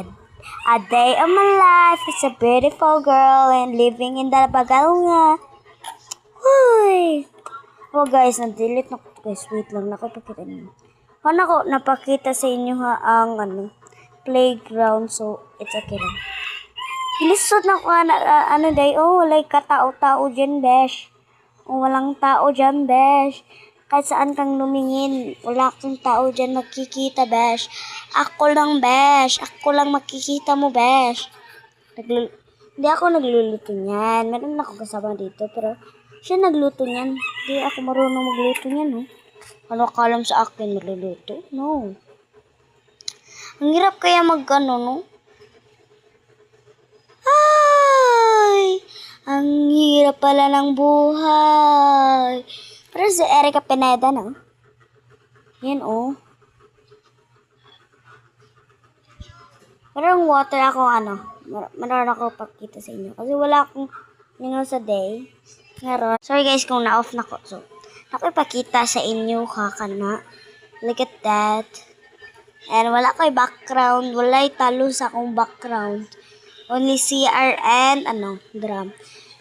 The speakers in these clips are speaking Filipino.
A day of my life is a beautiful girl and living in the Bagalonga. Uy! Oh guys, na-delete na ko. Guys, wait lang. Nakapakita niyo. Napakita sa inyo ang playground. So, it's okay lang. Ilisod na ko walay katao-tao dyan, besh. Walang tao dyan, besh. Kahit saan kang lumingin, wala kang tao dyan makikita, besh. Ako lang, besh. Ako lang makikita mo, besh. Hindi ako nagluluto niyan. Meron ako kasama dito, pero siya nagluto niyan. Hindi ako marunong magluto niyan, no? Ano akalam sa akin magluluto? No. Ang hirap kaya no? Ay! Ang hirap pala ng buhay. Pero si Erica Pineda, no? Yan, oh. Pero water ako, meron ako pakita sa inyo. Kasi wala akong lingaw sa day. Meron. Sorry guys kung na-off na ko. So, ako ipakita sa inyo kakana. Look at that. And wala ko'y background. Wala'y talo sa akong background. Only CR and drum.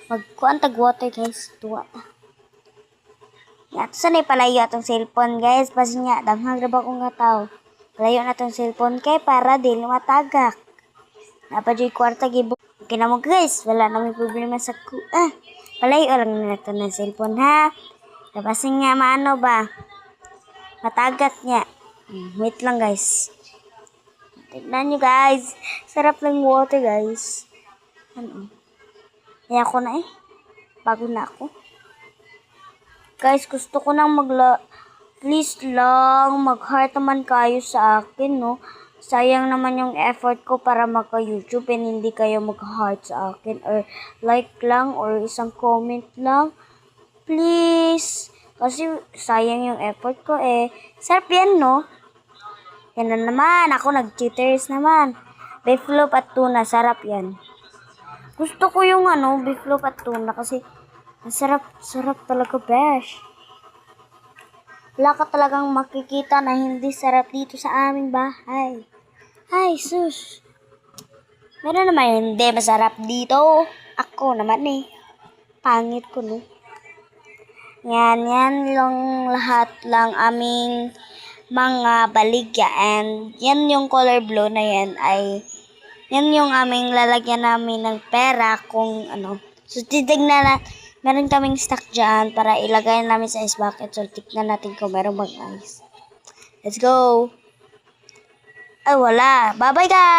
Magkuhan tag-water guys. Tuwa ta. Yan. Sanay palayo atong cellphone guys. Kasi nga, damhang raba kong tao. Palayo na atong cellphone kay para di matagak. Napadyo'y kwarta gibo. Okay na mo guys. Wala na may problema sa palayo lang na ito ng cellphone ha. Kasi nga ba? Matagat niya. Wait lang guys. Tignan nyo guys. Sarap ng water guys. Kaya ako na bago na ako. Guys, gusto ko nang please lang, mag-heart naman kayo sa akin, no? Sayang naman yung effort ko para maka-YouTube and hindi kayo mag-heart sa akin. Or like lang, or isang comment lang. Please. Kasi sayang yung effort ko Sarap yan, no? Yan na naman. Ako nag-cheaters naman. Beef loaf at tuna. Sarap yan. Gusto ko yung beef loaf at tuna kasi sarap talaga, besh. Wala ka talagang makikita na hindi sarap dito sa aming bahay. Ay, sus. Meron naman hindi masarap dito. Ako naman Pangit ko, no? Yan lang lahat lang aming mga baligya. And yan yung color blue na yan yan yung aming lalagyan namin ng pera kung So, titignan na, meron kaming stock dyan para ilagay namin sa ice bucket. So, tignan natin kung meron mag-ice. Let's go! Ay, wala. Bye-bye, guys!